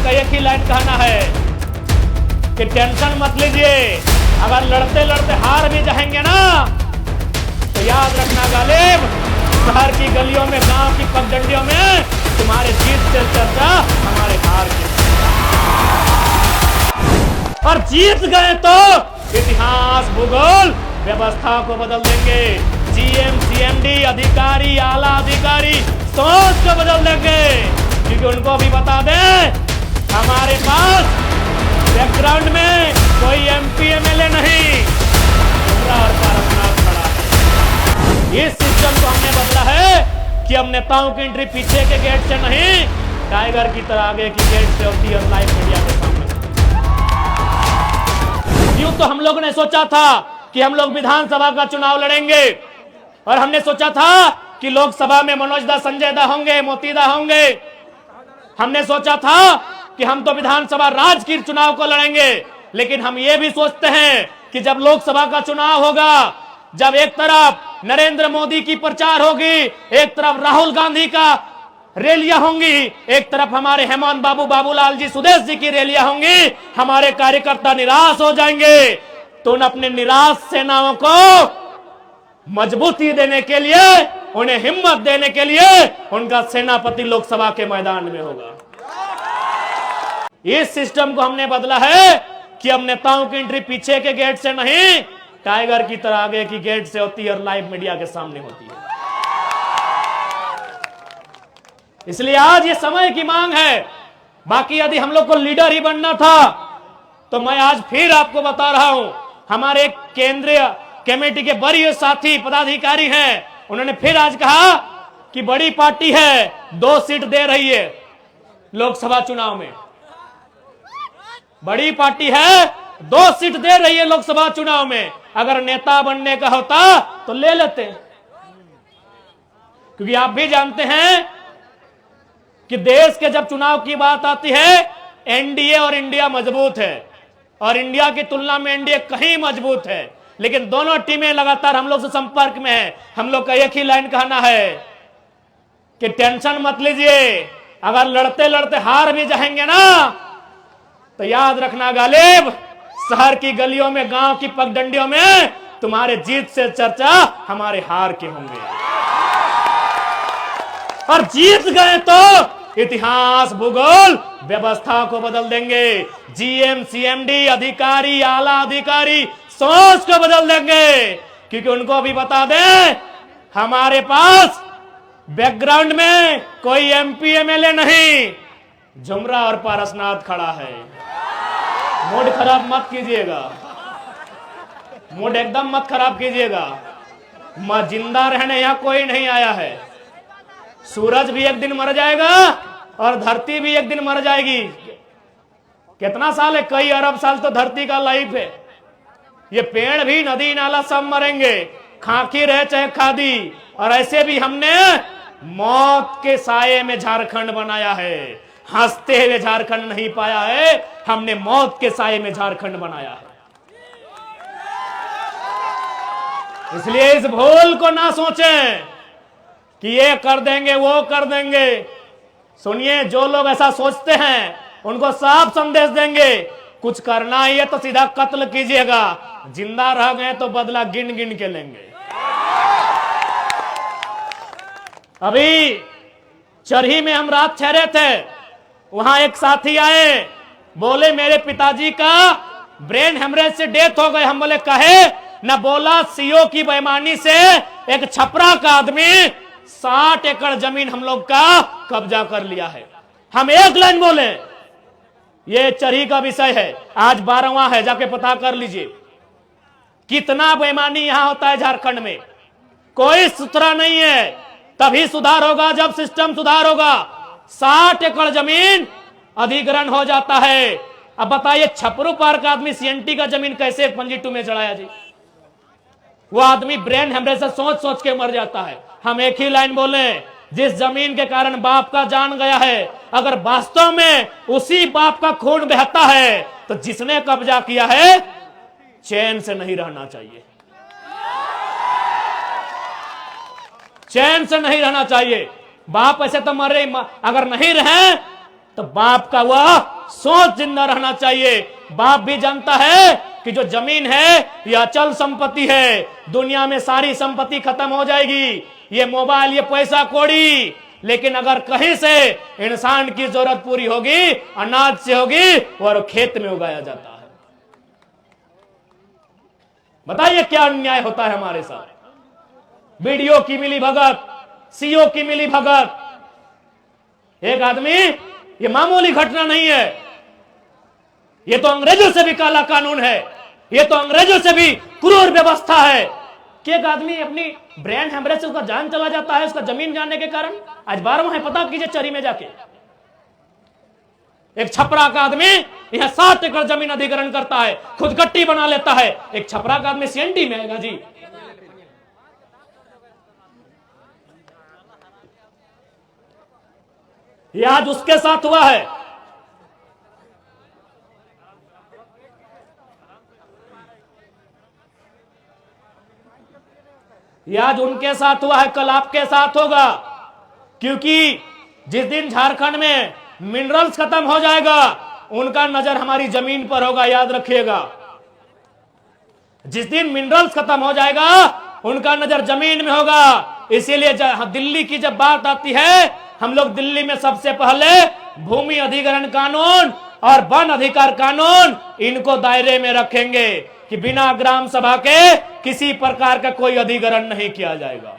का एक ही लाइन कहना है कि टेंशन मत लीजिए, अगर लड़ते लड़ते हार भी जाएंगे ना तो याद रखना गालिब, शहर की गलियों में, गांव की पगडंडियों में तुम्हारे जीत से चर्चा हमारे हार की। और जीत गए तो इतिहास, भूगोल, व्यवस्था को बदल देंगे। जीएम, सीएमडी, अधिकारी, आला अधिकारी सोच को बदल देंगे, क्योंकि उनको भी बता दें हमारे पास बैकग्राउंड में कोई एमपी एमएलए नहीं, और पारसनाथ खड़ा है। इस सिस्टम को हमने बदला है कि हम नेताओं की एंट्री पीछे के गेट से नहीं, टाइगर की तरह आगे की गेट से होती है, लाइव मीडिया के सामने। यूं तो हम लोग ने सोचा था कि हम लोग विधानसभा का चुनाव लड़ेंगे, और हमने सोचा था कि लोकसभा में मनोज दा, संजय दा होंगे, मोती दा होंगे। हमने सोचा था कि हम तो विधानसभा राज्य की चुनाव को लड़ेंगे, लेकिन हम ये भी सोचते हैं कि जब लोकसभा का चुनाव होगा, जब एक तरफ नरेंद्र मोदी की प्रचार होगी, एक तरफ राहुल गांधी का रैलियां होंगी, एक तरफ हमारे हेमंत बाबू, बाबूलाल जी, सुदेश जी की रैलियां होंगी, हमारे कार्यकर्ता निराश हो जाएंगे। तो उन अपने निराश सेनाओं को मजबूती देने के लिए, उन्हें हिम्मत देने के लिए उनका सेनापति लोकसभा के मैदान में होगा। इस सिस्टम को हमने बदला है कि हम नेताओं की एंट्री पीछे के गेट से नहीं, टाइगर की तरह आगे की गेट से होती है, और लाइव मीडिया के सामने होती है। इसलिए आज ये समय की मांग है। बाकी यदि हम लोग को लीडर ही बनना था तो मैं आज फिर आपको बता रहा हूं, हमारे केंद्रीय कमेटी के वरीय साथी पदाधिकारी हैं, उन्होंने फिर आज कहा कि बड़ी पार्टी है, 2 सीट दे रही है लोकसभा चुनाव में। बड़ी पार्टी है, 2 सीट दे रही है लोकसभा चुनाव में। अगर नेता बनने का होता तो ले लेते, क्योंकि आप भी जानते हैं कि देश के जब चुनाव की बात आती है, एनडीए और इंडिया मजबूत है, और इंडिया की तुलना में एनडीए कहीं मजबूत है। लेकिन दोनों टीमें लगातार हम लोग से संपर्क में है। हम लोग का एक ही लाइन कहना है कि टेंशन मत लीजिए, अगर लड़ते लड़ते हार भी जाएंगे ना तो याद रखना गालिब, शहर की गलियों में, गांव की पगडंडियों में तुम्हारे जीत से चर्चा हमारे हार के होंगे। और जीत गए तो इतिहास, भूगोल, व्यवस्था को बदल देंगे। जीएम, सीएमडी, अधिकारी, आला अधिकारी सोच को बदल देंगे, क्योंकि उनको भी बता दें हमारे पास बैकग्राउंड में कोई एमपी एमएलए नहीं, झुमरा और पारसनाथ खड़ा है। मूड खराब मत कीजिएगा, मूड एकदम मत खराब कीजिएगा। जिंदा रहने यहां कोई नहीं आया है। सूरज भी एक दिन मर जाएगा और धरती भी एक दिन मर जाएगी। कितना साल है? कई अरब साल तो धरती का लाइफ है। ये पेड़ भी, नदी नाला सब मरेंगे, खाकी रहे चाहे खादी। और ऐसे भी हमने मौत के साये में झारखंड बनाया है, हंसते हुए झारखंड नहीं पाया है, हमने मौत के साये में झारखंड बनाया है। इसलिए इस भूल को ना सोचें कि ये कर देंगे, वो कर देंगे। सुनिए, जो लोग ऐसा सोचते हैं उनको साफ संदेश देंगे, कुछ करना ही है तो सीधा कत्ल कीजिएगा, जिंदा रह गए तो बदला गिन गिन के लेंगे। अभी चरही में हम रात ठहरे थे, वहां एक साथी आए, बोले मेरे पिताजी का ब्रेन हेमरेज से डेथ हो गए। हम बोले कहे न, बोला सीओ की बेईमानी से एक छपरा का आदमी 60 एकड़ जमीन हम लोग का कब्जा कर लिया है। हम एक लाइन बोले, ये चरही का विषय है, आज 12वां है, जाके पता कर लीजिए कितना बेईमानी यहां होता है झारखंड में। कोई सुथरा नहीं है, तभी सुधार होगा जब सिस्टम सुधार होगा। 60 एकड़ जमीन अधिग्रहण हो जाता है। अब बताइए, छपरू पार का आदमी सीएनटी का जमीन कैसे पंजी 2 में चढ़ाया जी? वो आदमी ब्रेन हेमरेज से सोच सोच के मर जाता है। हम एक ही लाइन बोले, जिस जमीन के कारण बाप का जान गया है, अगर वास्तव में उसी बाप का खून बहता है तो जिसने कब्जा किया है चैन से नहीं रहना चाहिए, चैन से नहीं रहना चाहिए। बाप ऐसे तो मर रहे, अगर नहीं रहे तो बाप का वह सोच जिंदा रहना चाहिए। बाप भी जानता है कि जो जमीन है यह अचल संपत्ति है, दुनिया में सारी संपत्ति खत्म हो जाएगी, ये मोबाइल, ये पैसा कौड़ी, लेकिन अगर कहीं से इंसान की जरूरत पूरी होगी, अनाज से होगी, और खेत में उगाया जाता है। बताइए क्या अन्याय होता है हमारे साथ। बीडीओ की मिली भगत, सीओ की मिली भगत, एक आदमी, ये मामूली घटना नहीं है, ये तो अंग्रेजों से भी काला कानून है, ये तो अंग्रेजों से भी क्रूर व्यवस्था है कि एक आदमी अपनी ब्रेन हेमरेज से उसका जान चला जाता है, उसका जमीन जाने के कारण। आज 12वां है, पता कीजिए चरी में जाके, एक छपरा का आदमी यहां 7 एकड़ जमीन अधिग्रहण करता है, खुद गट्टी बना लेता है। एक छपरा का आदमी सीएनडी में आएगा जी। यह आज उसके साथ हुआ है। यह आज उनके साथ हुआ है, कल आपके साथ होगा, क्योंकि जिस दिन झारखंड में मिनरल्स खत्म हो जाएगा, उनका नजर हमारी जमीन पर होगा, याद रखिएगा। जिस दिन मिनरल्स खत्म हो जाएगा, उनका नजर जमीन में होगा। इसीलिए दिल्ली की जब बात आती है, हम लोग दिल्ली में सबसे पहले भूमि अधिग्रहण कानून और वन अधिकार कानून, इनको दायरे में रखेंगे कि बिना ग्राम सभा के किसी प्रकार का कोई अधिग्रहण नहीं किया जाएगा।